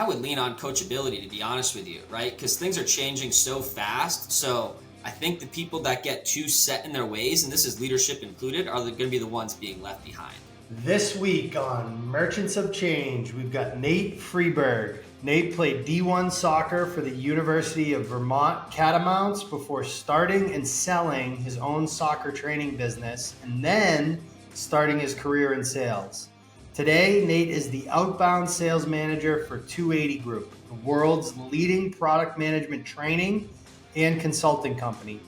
I would lean on coachability, to be honest with you, right? Because things are changing so fast. So I think the people that get too set in their ways, and this is leadership included, are going to be the ones being left behind. This week on Merchants of Change, we've got Nate Frieberg. Nate played D1 soccer for the University of Vermont Catamounts before starting and selling his own soccer training business and then starting his career in sales. Today, Nate is the outbound sales manager for 280 Group, the world's leading product management training and consulting company.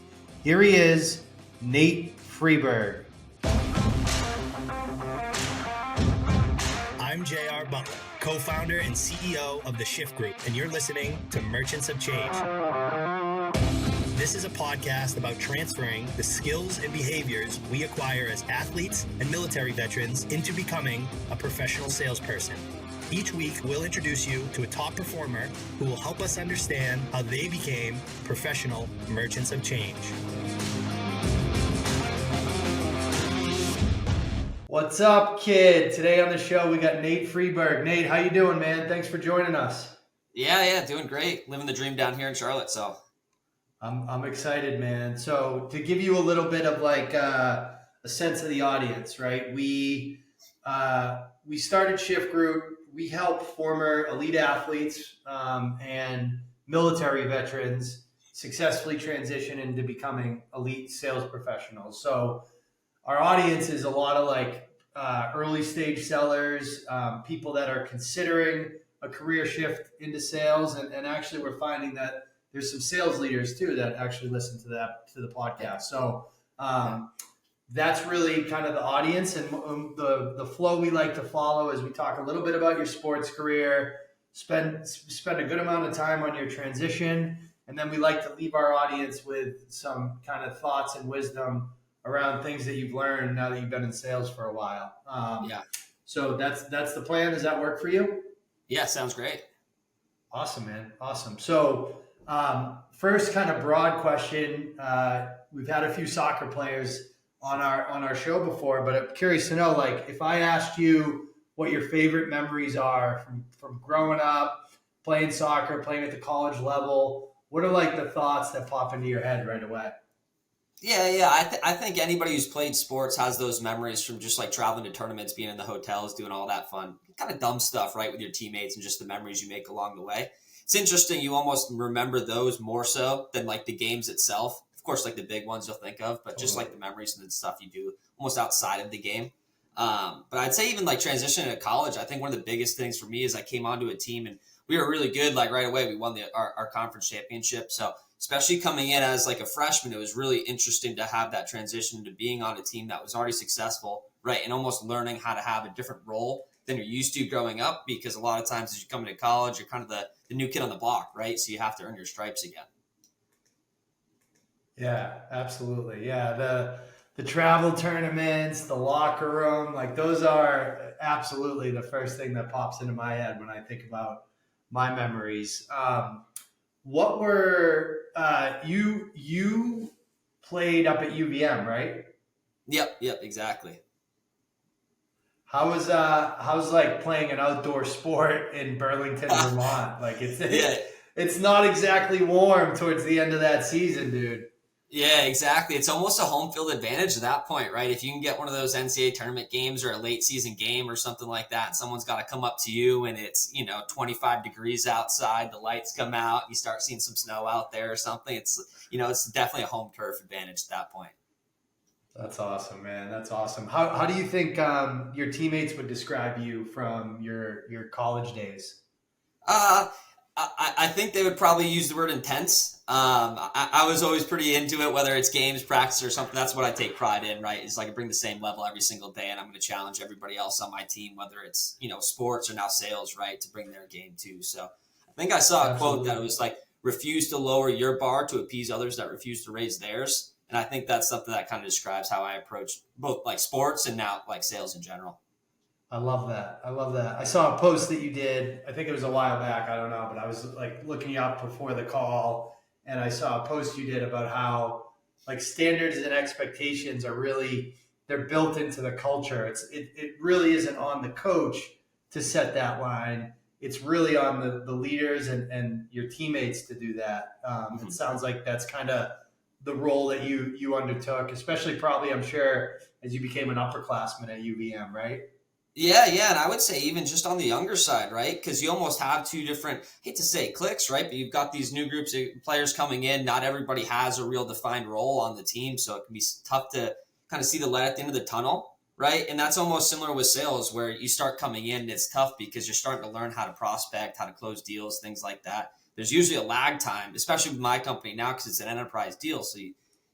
Here he is, Nate Frieberg. I'm JR Butler, co-founder and CEO of the Shift Group, and you're listening to Merchants of Change. This is a podcast about transferring the skills and behaviors we acquire as athletes and military veterans into becoming a professional salesperson. Each week, we'll introduce you to a top performer who will help us understand how they became professional merchants of change. What's up, kid? Today on the show, we got Nate Frieberg. Nate, how you doing, man? Thanks for joining us. Yeah, doing great. Living the dream down here in Charlotte, so. I'm excited, man. So to give you a little bit of like a sense of the audience, right? We started Shift Group. We help former elite athletes and military veterans successfully transition into becoming elite sales professionals. So our audience is a lot of like early stage sellers, people that are considering a career shift into sales. And actually we're finding that there's some sales leaders too that actually listen to the podcast. So that's really kind of the audience, and the flow we like to follow is we talk a little bit about your sports career, spend a good amount of time on your transition, and then we like to leave our audience with some kind of thoughts and wisdom around things that you've learned now that you've been in sales for a while. So that's the plan. Does that work for you? Yeah, sounds great. Awesome, man. Awesome. So first kind of broad question. We've had a few soccer players on our show before, but I'm curious to know, like, if I asked you what your favorite memories are from growing up, playing soccer, playing at the college level, what are like the thoughts that pop into your head right away? Yeah. I think anybody who's played sports has those memories from just like traveling to tournaments, being in the hotels, doing all that fun, kind of dumb stuff, right, with your teammates and just the memories you make along the way. It's interesting. You almost remember those more so than like the games itself. Of course, like the big ones you'll think of, but just like the memories and the stuff you do almost outside of the game. But I'd say even like transitioning to college, I think one of the biggest things for me is I came onto a team and we were really good. Like right away, we won our conference championship. So especially coming in as like a freshman, it was really interesting to have that transition to being on a team that was already successful, right? And almost learning how to have a different role than you're used to growing up, because a lot of times as you come into college, you're kind of the new kid on the block, right? So you have to earn your stripes again. Yeah, absolutely. Yeah, the travel tournaments, the locker room, like those are absolutely the first thing that pops into my head when I think about my memories. What were you played up at UVM, right? Yep, exactly. How's like playing an outdoor sport in Burlington, Vermont? Like it's not exactly warm towards the end of that season, dude. Yeah, exactly. It's almost a home field advantage at that point, right? If you can get one of those NCAA tournament games or a late season game or something like that, and someone's got to come up to you and it's, 25 degrees outside, the lights come out, you start seeing some snow out there or something. It's, it's definitely a home turf advantage at that point. That's awesome, man. That's awesome. How do you think your teammates would describe you from your college days? I think they would probably use the word intense. I was always pretty into it, whether it's games, practice, or something. That's what I take pride in, right? Is like I bring the same level every single day, and I'm going to challenge everybody else on my team, whether it's sports or now sales, right, to bring their game too. So I think I saw a quote that it was like, refuse to lower your bar to appease others that refuse to raise theirs. And I think that's something that kind of describes how I approach both like sports and now like sales in general. I love that. I saw a post that you did. I think it was a while back. I don't know, but I was like looking you up before the call, and I saw a post you did about how like standards and expectations are really, they're built into the culture. It really isn't on the coach to set that line. it's really on the leaders and your teammates to do that. It sounds like that's kind of the role that you undertook, especially probably, I'm sure, as you became an upperclassman at UVM, right? Yeah, yeah, and I would say even just on the younger side, right? Because you almost have two different, I hate to say cliques, right? But you've got these new groups of players coming in. Not everybody has a real defined role on the team, so it can be tough to kind of see the light at the end of the tunnel, right? And that's almost similar with sales, where you start coming in, and it's tough because you're starting to learn how to prospect, how to close deals, things like that. There's usually a lag time, especially with my company now because it's an enterprise deal, so you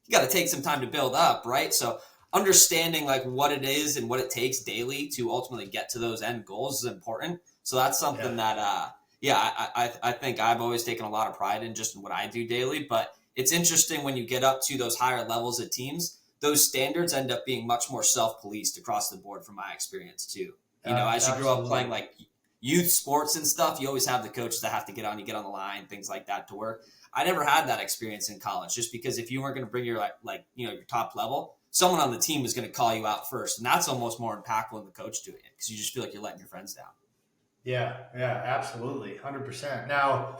got to take some time to build up, right? So understanding like what it is and what it takes daily to ultimately get to those end goals is important. So that's something that, I think I've always taken a lot of pride in just in what I do daily. But it's interesting when you get up to those higher levels of teams, those standards end up being much more self-policed across the board from my experience too. You know, as you grow up playing like youth sports and stuff, you always have the coaches that have to get on the line, things like that to work. I never had that experience in college just because if you weren't going to bring your your top level, someone on the team is going to call you out first. And that's almost more impactful than the coach doing it because you just feel like you're letting your friends down. Yeah, absolutely. 100%. Now,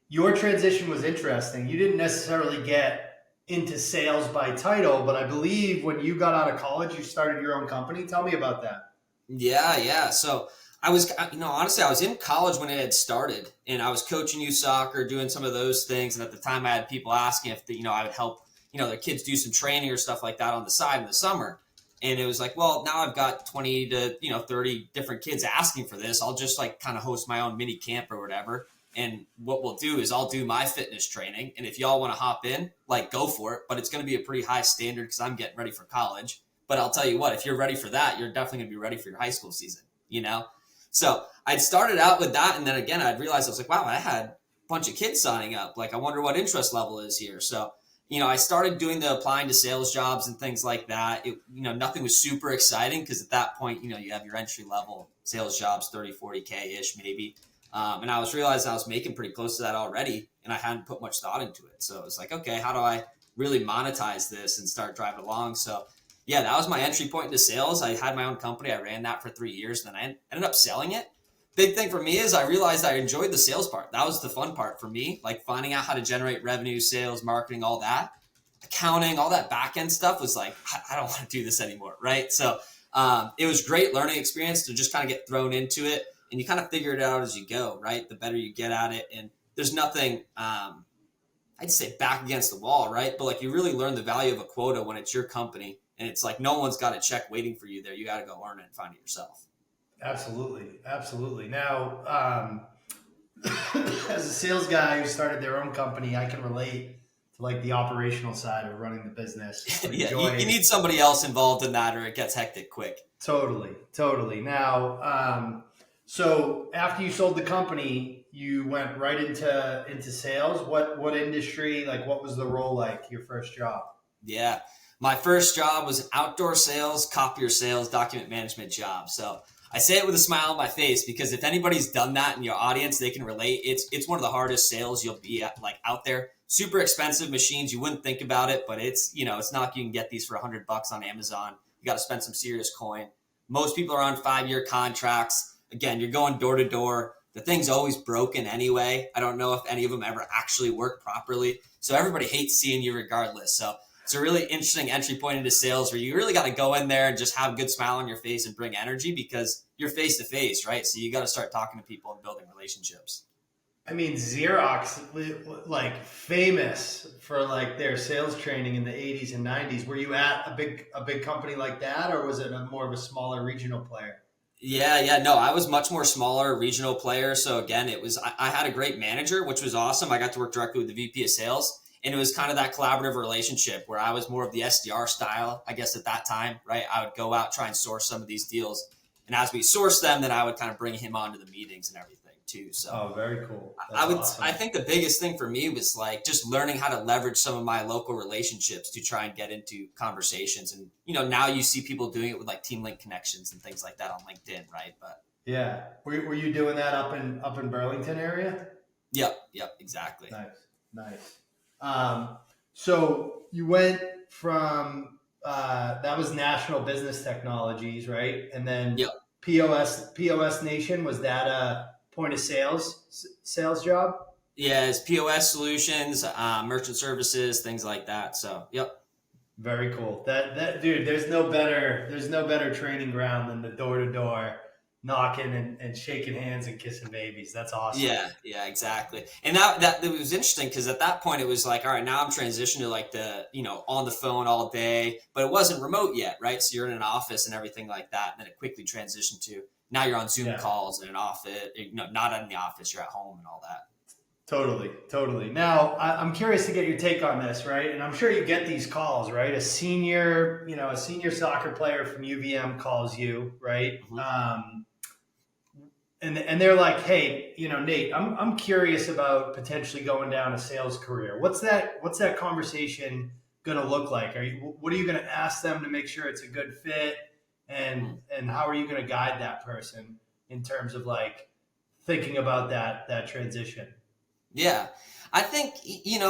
your transition was interesting. You didn't necessarily get into sales by title, but I believe when you got out of college, you started your own company. Tell me about that. Yeah. So I was, honestly, I was in college when it had started and I was coaching youth soccer, doing some of those things. And at the time I had people asking if, I would help, their kids do some training or stuff like that on the side in the summer. And it was like, well, now I've got 20 to, 30 different kids asking for this. I'll just like kind of host my own mini camp or whatever. And what we'll do is I'll do my fitness training. And if y'all want to hop in, like go for it. But it's going to be a pretty high standard because I'm getting ready for college. But I'll tell you what, if you're ready for that, you're definitely going to be ready for your high school season, So I'd started out with that. And then again, I'd realized I was like, wow, I had a bunch of kids signing up. Like, I wonder what interest level is here. So, I started doing the applying to sales jobs and things like that. Nothing was super exciting because at that point, you have your entry level sales jobs, 30, 40K ish maybe. And I realized I was making pretty close to that already and I hadn't put much thought into it. So it was like, okay, how do I really monetize this and start driving along? So yeah, that was my entry point into sales. I had my own company. I ran that for 3 years and then I ended up selling it. Big thing for me is I realized I enjoyed the sales part. That was the fun part for me, like finding out how to generate revenue, sales, marketing, all that. Accounting, all that back end stuff was like, I don't want to do this anymore, right? So it was great learning experience to just kind of get thrown into it and you kind of figure it out as you go, right? The better you get at it. And there's nothing, I'd say back against the wall, right? But like you really learn the value of a quota when it's your company and it's like no one's got a check waiting for you there. You got to go earn it and find it yourself. Absolutely. Now, as a sales guy who started their own company, I can relate to like the operational side of running the business. Yeah, you need somebody else involved in that or it gets hectic quick. Totally. Now, so after you sold the company, you went right into sales. What industry, like what was the role like, your first job? Yeah. My first job was outdoor sales, copier sales, document management job. So I say it with a smile on my face because if anybody's done that in your audience, they can relate. It's one of the hardest sales you'll be at, like out there. Super expensive machines. You wouldn't think about it, but it's not like you can get these for $100 on Amazon. You got to spend some serious coin. Most people are on 5-year contracts. Again, you're going door to door. The thing's always broken anyway. I don't know if any of them ever actually work properly. So everybody hates seeing you regardless. So it's a really interesting entry point into sales where you really got to go in there and just have a good smile on your face and bring energy because you're face to face, right? So you got to start talking to people and building relationships. I mean, Xerox, like famous for like their sales training in the 80s and 90s. Were you at a big company like that, or was it more of a smaller regional player? Yeah. No, I was much more smaller regional player. So again, I had a great manager, which was awesome. I got to work directly with the VP of sales. And it was kind of that collaborative relationship where I was more of the SDR style, I guess, at that time, right? I would go out, try and source some of these deals. And as we sourced them, then I would kind of bring him onto the meetings and everything too. So very cool. I think the biggest thing for me was like just learning how to leverage some of my local relationships to try and get into conversations. And, now you see people doing it with like Team Link connections and things like that on LinkedIn, right? But yeah. Were you doing that up in Burlington area? Yep, exactly. Nice. So you went from, that was National Business Technologies, right? And then POS Nation, was that a point of sales job? Yeah, it's POS solutions, merchant services, things like that. So, yep. Very cool. That dude, there's no better training ground than the door to door knocking and shaking hands and kissing babies. That's awesome. Yeah, exactly. And that it was interesting because at that point it was like, all right, now I'm transitioning to like the, on the phone all day, but it wasn't remote yet, right? So you're in an office and everything like that. And then it quickly transitioned to now you're on Zoom Yeah. calls in an office, not in the office, you're at home and all that. Totally. Now, I'm curious to get your take on this, right? And I'm sure you get these calls, right? A senior soccer player from UVM calls you, right? Mm-hmm. And they're like, hey, Nate, I'm curious about potentially going down a sales career. What's that conversation going to look like? What are you going to ask them to make sure it's a good fit? And how are you going to guide that person in terms of like thinking about that transition? Yeah. I think,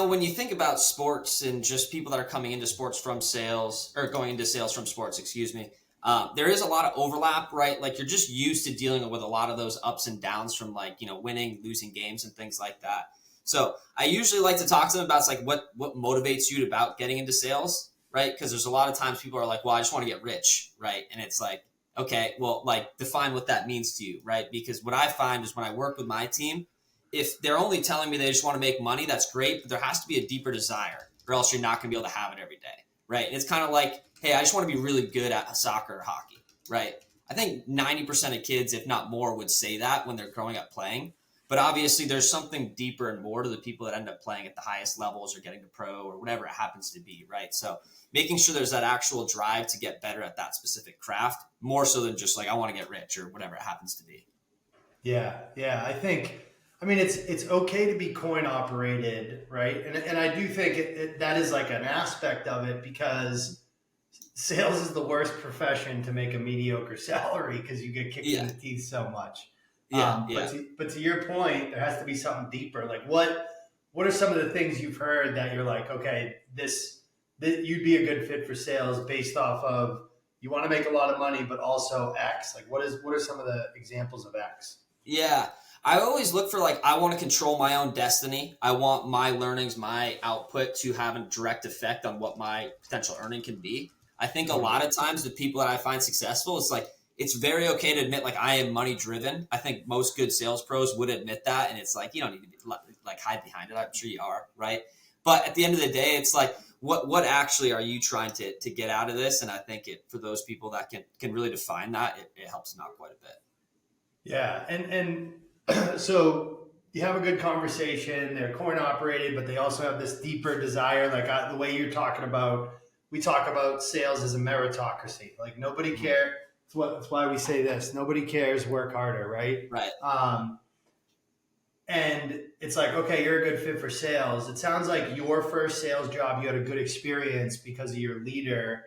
when you think about sports and just people that are coming into sports from sales or going into sales from sports, excuse me, there is a lot of overlap, right? Like you're just used to dealing with a lot of those ups and downs from like, winning, losing games and things like that. So I usually like to talk to them about it's like what motivates you about getting into sales, right? Because there's a lot of times people are like, well, I just want to get rich, right? And it's like, okay, well, like define what that means to you, right? Because what I find is when I work with my team, if they're only telling me they just want to make money, that's great, but there has to be a deeper desire or else you're not going to be able to have it every day, right? And it's kind of like, hey, I just want to be really good at soccer or hockey, right? I think 90% of kids, if not more, would say that when they're growing up playing. But obviously there's something deeper and more to the people that end up playing at the highest levels or getting to pro or whatever it happens to be, right? So making sure there's that actual drive to get better at that specific craft, more so than just like, I want to get rich or whatever it happens to be. Yeah. I mean, it's okay to be coin operated, right? And I do think that is like an aspect of it because sales is the worst profession to make a mediocre salary because you get kicked in the teeth so much. Yeah. But to your point, there has to be something deeper. Like what are some of the things you've heard that you're like, okay, this you'd be a good fit for sales based off of you want to make a lot of money, but also X. Like what are some of the examples of X? Yeah. I always look for like, I want to control my own destiny. I want my learnings, my output to have a direct effect on what my potential earning can be. I think a lot of times the people that I find successful, it's like, it's very okay to admit like I am money driven. I think most good sales pros would admit that. And it's like, you don't need to be like hide behind it. I'm sure you are. Right. But at the end of the day, it's like, what actually are you trying to get out of this? And I think for those people that can really define that, it helps them out quite a bit. Yeah. And so you have a good conversation. They're coin operated, but they also have this deeper desire. Like the way you're talking about, we talk about sales as a meritocracy. Like nobody cares. That's why we say this. Nobody cares. Work harder, right? Right. And it's like, okay, you're a good fit for sales. It sounds like your first sales job, you had a good experience because of your leader.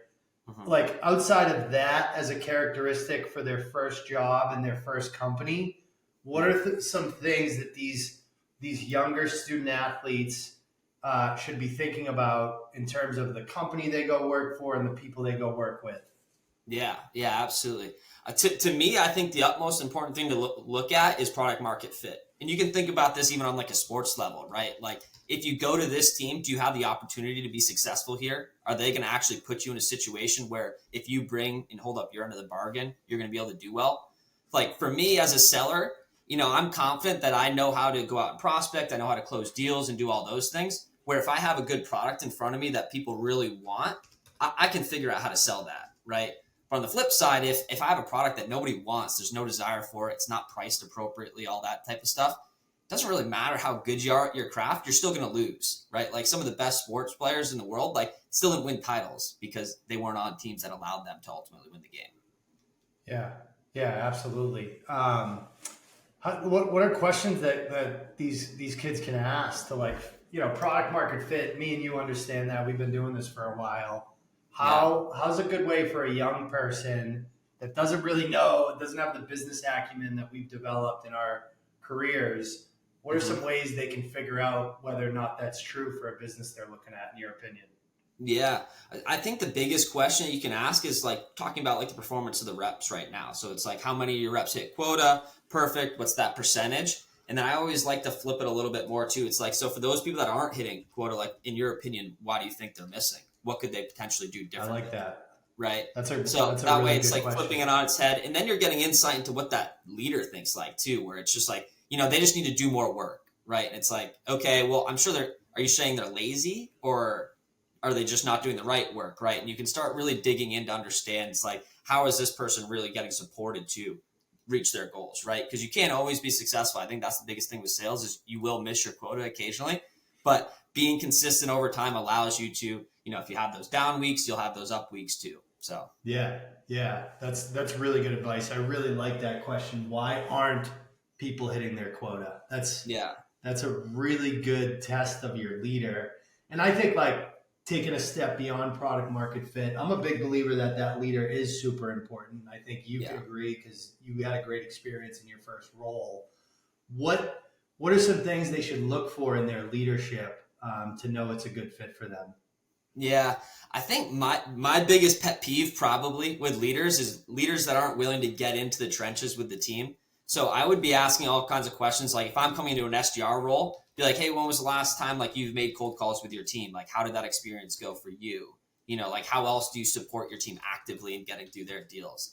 Mm-hmm. Like outside of that as a characteristic for their first job and their first company, what are some things that these younger student athletes should be thinking about in terms of the company they go work for and the people they go work with? Yeah, absolutely. To me, I think the utmost important thing to look at is product market fit. And you can think about this even on like a sports level, right? Like if you go to this team, do you have the opportunity to be successful here? Are they going to actually put you in a situation where if you bring and hold up your end of the bargain, you're going to be able to do well? Like for me as a seller, I'm confident that I know how to go out and prospect. I know how to close deals and do all those things. Where if I have a good product in front of me that people really want, I can figure out how to sell that, right? But on the flip side, if I have a product that nobody wants, there's no desire for it, it's not priced appropriately, all that type of stuff, it doesn't really matter how good you are at your craft, you're still going to lose, right? Like some of the best sports players in the world, like still didn't win titles because they weren't on teams that allowed them to ultimately win the game. Yeah, absolutely. What are questions that these kids can ask to like, product market fit? Me and you understand that. We've been doing this for a while. How's a good way for a young person that doesn't really know, doesn't have the business acumen that we've developed in our careers? What are some ways they can figure out whether or not that's true for a business they're looking at, in your opinion? Yeah. I think the biggest question you can ask is like talking about like the performance of the reps right now. So it's like how many of your reps hit quota? Perfect. What's that percentage? And then I always like to flip it a little bit more too. It's like, so for those people that aren't hitting quota, like in your opinion, why do you think they're missing? What could they potentially do I differently? like that. Right. That's a That way really it's good like question. flipping it on its head. And then you're getting insight into what that leader thinks like too, where it's just like, they just need to do more work. Right. And it's like, okay, well, I'm sure are you saying they're lazy or are they just not doing the right work? Right. And you can start really digging in to understand it's like, how is this person really getting supported to reach their goals? Right. Because you can't always be successful. I think that's the biggest thing with sales is you will miss your quota occasionally, but being consistent over time allows you to, if you have those down weeks, you'll have those up weeks too. So Yeah, that's really good advice. I really like that question. Why aren't people hitting their quota? yeah, That's a really good test of your leader. And I think like taking a step beyond product market fit, I'm a big believer that that leader is super important. I think you could yeah. agree because you had a great experience in your first role. What what are some things they should look for in their leadership to know it's a good fit for them? Yeah, I think my biggest pet peeve probably with leaders is leaders that aren't willing to get into the trenches with the team. So I would be asking all kinds of questions like if I'm coming into an SDR role, be like, "Hey, when was the last time like you've made cold calls with your team? Like how did that experience go for you? Like how else do you support your team actively in getting through their deals?"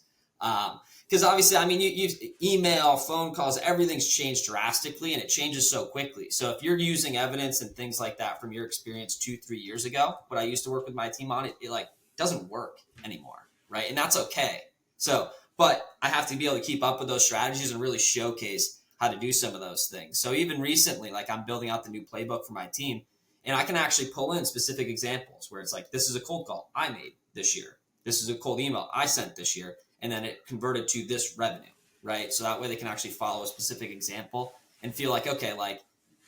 Because obviously, I mean, you email, phone calls, everything's changed drastically and it changes so quickly. So if you're using evidence and things like that from your experience 2-3 years ago, what I used to work with my team on, it like doesn't work anymore, right? And that's okay. So, but I have to be able to keep up with those strategies and really showcase how to do some of those things. So even recently, like I'm building out the new playbook for my team, and I can actually pull in specific examples where it's like, this is a cold call I made this year. This is a cold email I sent this year and then it converted to this revenue, right? So that way they can actually follow a specific example and feel like, okay, like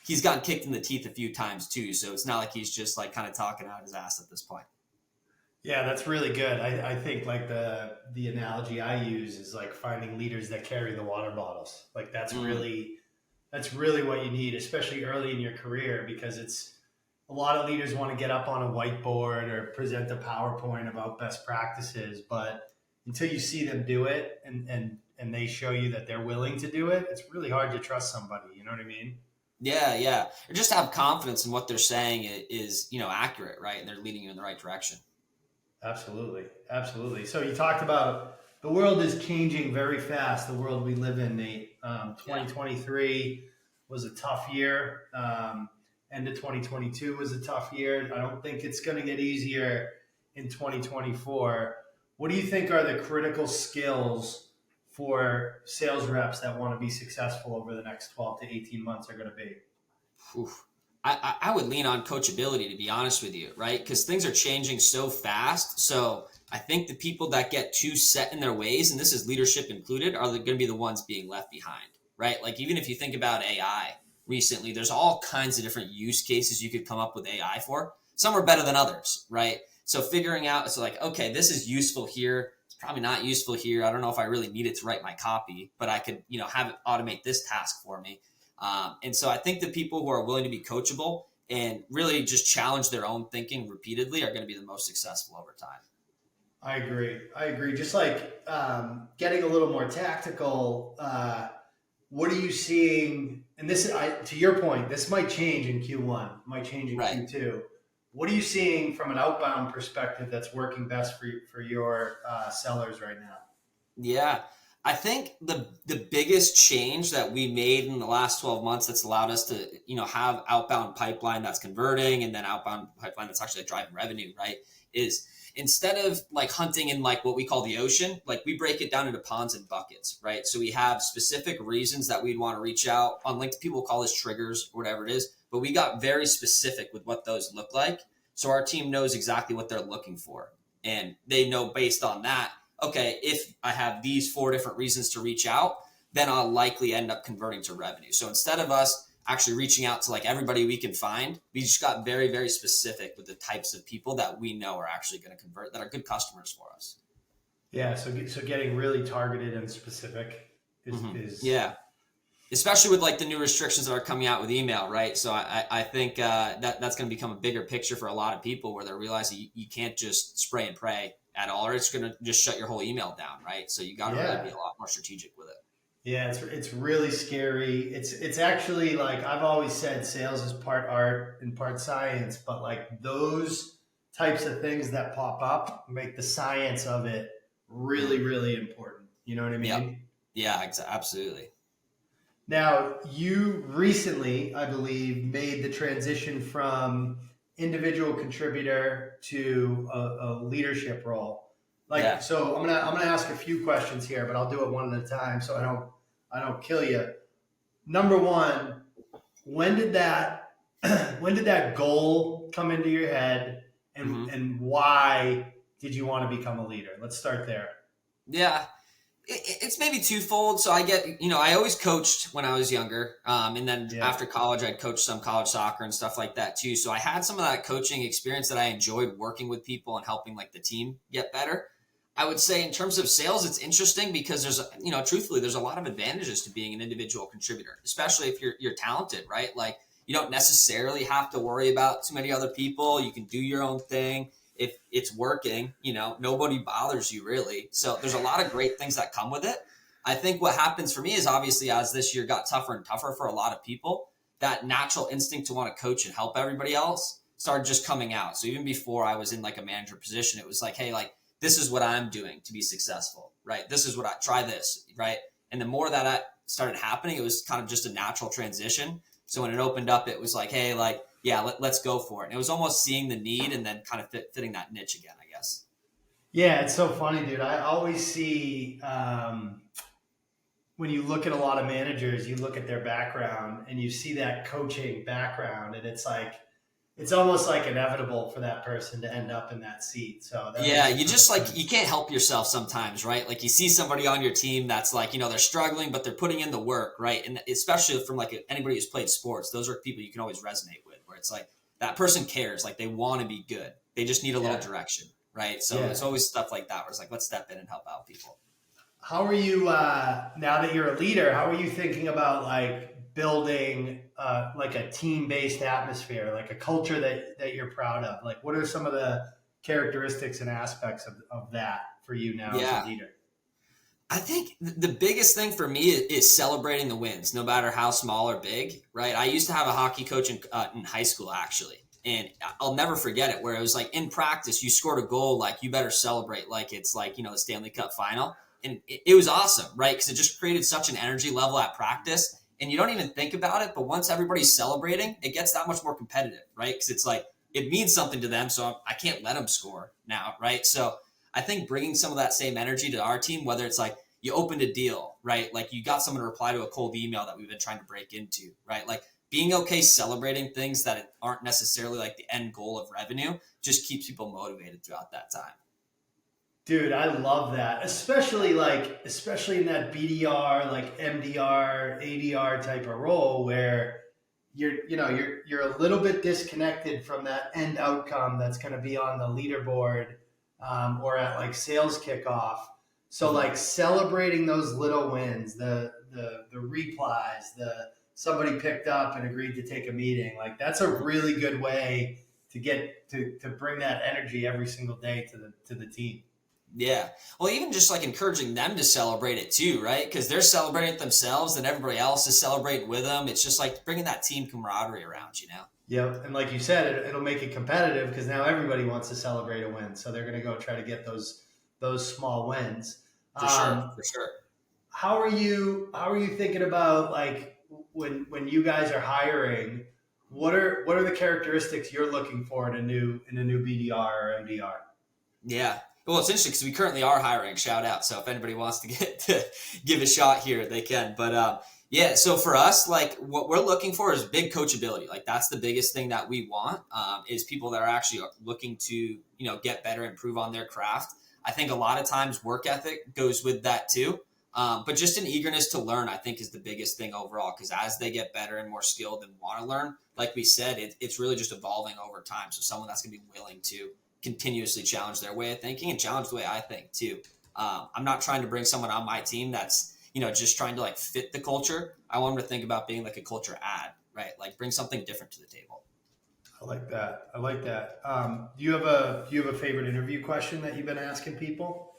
he's gotten kicked in the teeth a few times too. So it's not like he's just like kind of talking out his ass at this point. Yeah, that's really good. I think like the analogy I use is like finding leaders that carry the water bottles. Like that's really what you need, especially early in your career, because it's a lot of leaders want to get up on a whiteboard or present a PowerPoint about best practices, but until you see them do it and they show you that they're willing to do it, it's really hard to trust somebody. You know what I mean? Yeah, yeah. Or just have confidence in what they're saying is, accurate, right? And they're leading you in the right direction. Absolutely. Absolutely. So you talked about the world is changing very fast, the world we live in, Nate. Yeah. 2023 was a tough year. End of 2022 was a tough year. I don't think it's going to get easier in 2024. What do you think are the critical skills for sales reps that want to be successful over the next 12 to 18 months are going to be? Oof. I would lean on coachability, to be honest with you, right? Because things are changing so fast. So I think the people that get too set in their ways, and this is leadership included, are going to be the ones being left behind, right? Like even if you think about AI recently, there's all kinds of different use cases you could come up with AI for. Some are better than others, right? So figuring out, it's like, okay, this is useful here. It's probably not useful here. I don't know if I really need it to write my copy, but I could, have it automate this task for me. And so I think the people who are willing to be coachable and really just challenge their own thinking repeatedly are going to be the most successful over time. I agree. I agree. Just like getting a little more tactical. What are you seeing? And this, to your point, this might change in Q1, might change in Right. Q2. What are you seeing from an outbound perspective that's working best for your sellers right now? Yeah. I think the biggest change that we made in the last 12 months that's allowed us to, have outbound pipeline that's converting and then outbound pipeline that's actually driving revenue, right? Is instead of like hunting in like what we call the ocean, like we break it down into ponds and buckets, right? So we have specific reasons that we'd want to reach out on LinkedIn. People call this triggers or whatever it is, but we got very specific with what those look like. So our team knows exactly what they're looking for. And they know based on that, okay, if I have these 4 different reasons to reach out, then I'll likely end up converting to revenue. So instead of us actually reaching out to like everybody we can find, we just got very, very specific with the types of people that we know are actually going to convert, that are good customers for us. Yeah. So getting really targeted and specific is Yeah. especially with like the new restrictions that are coming out with email, right? So I think that's going to become a bigger picture for a lot of people where they're realizing you can't just spray and pray at all, or it's going to just shut your whole email down, right? So you got to really be Yeah. a lot more strategic with it. Yeah, it's really scary. It's actually like I've always said sales is part art and part science, but like those types of things that pop up make the science of it really, really important. You know what I Yep. mean? Yeah, absolutely. Now, you recently, I believe, made the transition from individual contributor to a leadership role. Like, Yeah. so I'm gonna ask a few questions here, but I'll do it one at a time so I don't kill you. Number one, when did that when did that goal come into your head, Hmm. and why did you want to become a leader? Let's start there. Yeah. It's maybe twofold. So I get, I always coached when I was younger. And then Yeah. after college, I'd coached some college soccer and stuff like that too. So I had some of that coaching experience that I enjoyed working with people and helping like the team get better. I would say in terms of sales, it's interesting because truthfully, there's a lot of advantages to being an individual contributor, especially if you're talented, right? Like you don't necessarily have to worry about too many other people. You can do your own thing. If it's working, nobody bothers you really. So there's a lot of great things that come with it. I think what happens for me is obviously as this year got tougher and tougher for a lot of people, that natural instinct to want to coach and help everybody else started just coming out. So even before I was in like a manager position, it was like, hey, like this is what I'm doing to be successful, right? This is what I try this, right? And the more that I started happening, it was kind of just a natural transition. So when it opened up, it was like, hey, like, yeah, let's go for it. And it was almost seeing the need and then kind of fitting that niche again, I guess. Yeah, it's so funny, dude. I always see when you look at a lot of managers, you look at their background and you see that coaching background, and it's almost like inevitable for that person to end up in that seat. So that Yeah, makes a you ton of just like, you sense. can't help yourself sometimes, right? Like you see somebody on your team that's like, they're struggling, but they're putting in the work, right? And especially from like anybody who's played sports, those are people you can always resonate with, where it's like that person cares, like they want to be good. They just need a little Yeah, direction, right? So yeah. it's always stuff like that where it's like, let's step in and help out people. How are you now that you're a leader? How are you thinking about like building like a team-based atmosphere, like a culture that you're proud of? Like, what are some of the characteristics and aspects of that for you now as a Yeah. leader? I think the biggest thing for me is celebrating the wins, no matter how small or big, right? I used to have a hockey coach in high school, actually. And I'll never forget it, where it was like in practice, you scored a goal, like you better celebrate like it's like, the Stanley Cup final. And it was awesome, right? Because it just created such an energy level at practice. And you don't even think about it. But once everybody's celebrating, it gets that much more competitive, right? Because it's like, it means something to them. So I can't let them score now, right? So I think bringing some of that same energy to our team, whether it's like you opened a deal, right? Like you got someone to reply to a cold email that we've been trying to break into, right? Like being okay celebrating things that aren't necessarily like the end goal of revenue just keeps people motivated throughout that time. Dude, I love that. Especially in that BDR, like MDR, ADR type of role where you're a little bit disconnected from that end outcome that's going to be on the leaderboard, or at like sales kickoff. So Mm-hmm. like celebrating those little wins, the replies, the somebody picked up and agreed to take a meeting, like that's a really good way to get to bring that energy every single day to the team. Yeah. Well, even just like encouraging them to celebrate it too, right? Because they're celebrating it themselves and everybody else is celebrating with them. It's just like bringing that team camaraderie around. Yep, and like you said, it'll make it competitive because now everybody wants to celebrate a win, so they're going to go try to get those small wins. For sure. Um, For sure. how are you thinking about like when you guys are hiring? What are the characteristics you're looking for in a new BDR or MDR? Yeah. Well, it's interesting because we currently are hiring. Shout out. So if anybody wants to get to give a shot here, they can. But yeah. So for us, like what we're looking for is big coachability. Like that's the biggest thing that we want is people that are actually looking to get better, improve on their craft. I think a lot of times work ethic goes with that too. But just an eagerness to learn, I think, is the biggest thing overall. Because as they get better and more skilled and want to learn, like we said, it's really just evolving over time. So someone that's going to be willing to continuously challenge their way of thinking and challenge the way I think too. I'm not trying to bring someone on my team that's just trying to like fit the culture. I want them to think about being like a culture add, right? Like bring something different to the table. I like that. Do you have a favorite interview question that you've been asking people?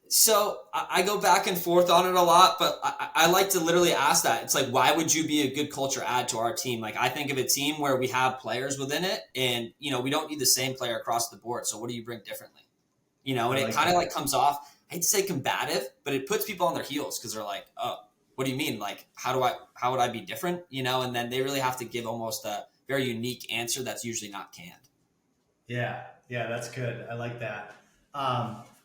So I go back and forth on it a lot, but I like to literally ask that. It's like, why would you be a good culture add to our team? Like I think of a team where we have players within it and, we don't need the same player across the board. So what do you bring differently? And it kind of like comes off, I hate to say combative, but it puts people on their heels because they're like, oh, what do you mean? Like, how would I be different? And then they really have to give almost a very unique answer that's usually not canned. Yeah, that's good. I like that.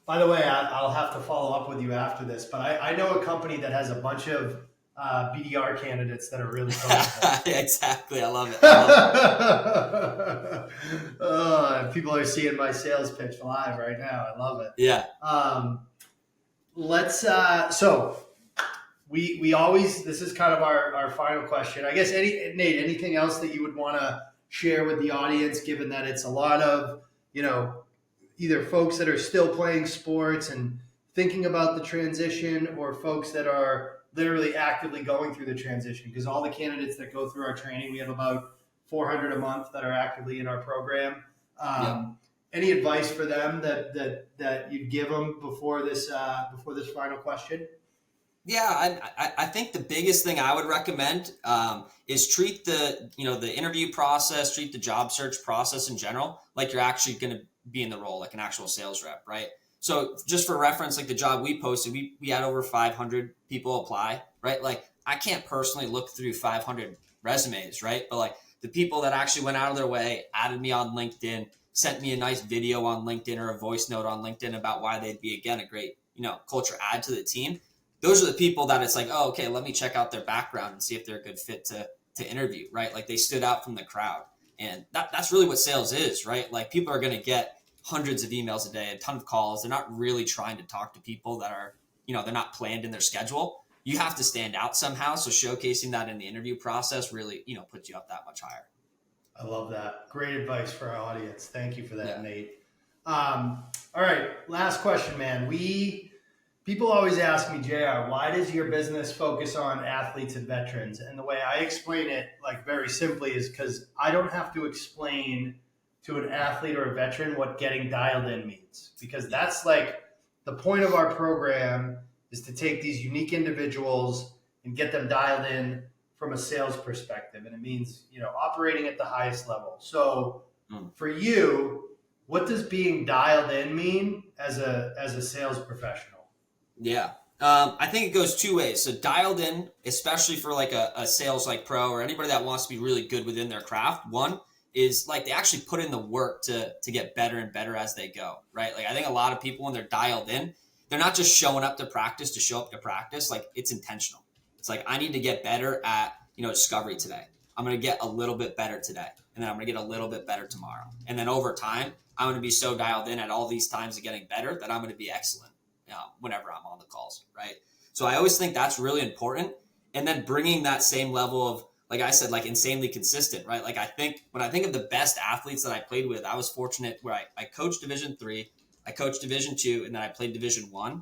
By the way, I'll have to follow up with you after this, but I know a company that has a bunch of BDR candidates that are really coachable. Exactly. I love it. People are seeing my sales pitch live right now. I love it. Yeah. So we always, this is kind of our final question. I guess, Nate, anything else that you would want to share with the audience, given that it's a lot of, either folks that are still playing sports and thinking about the transition or folks that are literally actively going through the transition? Because all the candidates that go through our training, we have about 400 a month that are actively in our program. Any advice for them that you'd give them before this final question? Yeah, I think the biggest thing I would recommend is treat the interview process, treat the job search process in general like you're actually going to be in the role, like an actual sales rep, right? So just for reference, like the job we posted, we had over 500 people apply, right? Like I can't personally look through 500 resumes, right? But like the people that actually went out of their way, added me on LinkedIn, sent me a nice video on LinkedIn or a voice note on LinkedIn about why they'd be, again, a great, culture add to the team. Those are the people that it's like, oh, okay, let me check out their background and see if they're a good fit to interview, right? Like they stood out from the crowd. And that's really what sales is, right? Like people are going to get hundreds of emails a day, a ton of calls. They're not really trying to talk to people that are, they're not planned in their schedule. You have to stand out somehow. So showcasing that in the interview process really, puts you up that much higher. I love that. Great advice for our audience. Thank you for that, Yeah. Nate. All right. Last question, man. People always ask me, JR, why does your business focus on athletes and veterans? And the way I explain it, like very simply, is because I don't have to explain to an athlete or a veteran what getting dialed in means. Because that's like the point of our program is to take these unique individuals and get them dialed in from a sales perspective. And it means, operating at the highest level. So for you, what does being dialed in mean as a sales professional? Yeah. I think it goes two ways. So dialed in, especially for like a sales like pro or anybody that wants to be really good within their craft. One is like they actually put in the work to get better and better as they go, right? Like I think a lot of people when they're dialed in, they're not just showing up to practice to show up to practice. Like it's intentional. It's like, I need to get better at, discovery today. I'm going to get a little bit better today. And then I'm going to get a little bit better tomorrow. And then over time, I'm going to be so dialed in at all these times of getting better that I'm going to be excellent whenever I'm on the calls, right? So I always think that's really important. And then bringing that same level of, like I said, like insanely consistent, right? Like when I think of the best athletes that I played with, I was fortunate where I coached Division III, I coached Division II, and then I played Division I.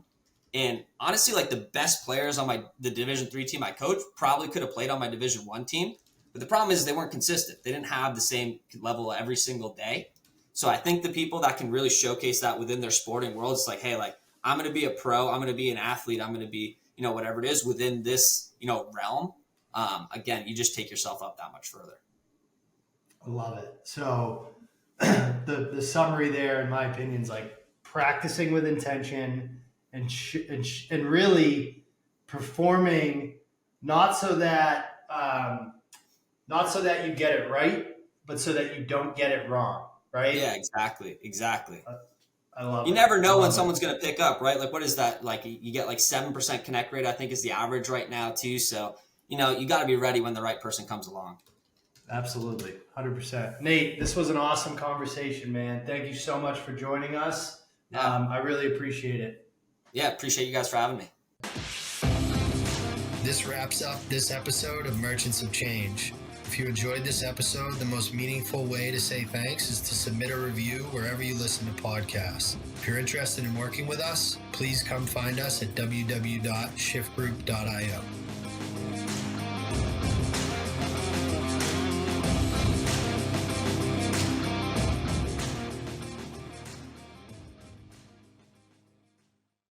And honestly, like the best players on the Division III team I coached probably could have played on my Division I team. But the problem is they weren't consistent. They didn't have the same level every single day. So I think the people that can really showcase that within their sporting world, it's like, hey, like I'm going to be a pro, I'm going to be an athlete, I'm going to be, whatever it is within this, realm. Again, you just take yourself up that much further. I love it. So the summary there, in my opinion, is like practicing with intention and really performing not so that you get it right, but so that you don't get it wrong, right? Yeah, exactly. I love it. You never know when someone's going to pick up, right? Like, what is that? Like, you get like 7% connect rate, I think is the average right now too. So, you got to be ready when the right person comes along. Absolutely. 100%. Nate, this was an awesome conversation, man. Thank you so much for joining us. Yeah. I really appreciate it. Yeah, appreciate you guys for having me. This wraps up this episode of Merchants of Change. If you enjoyed this episode, the most meaningful way to say thanks is to submit a review wherever you listen to podcasts. If you're interested in working with us, please come find us at www.shiftgroup.io.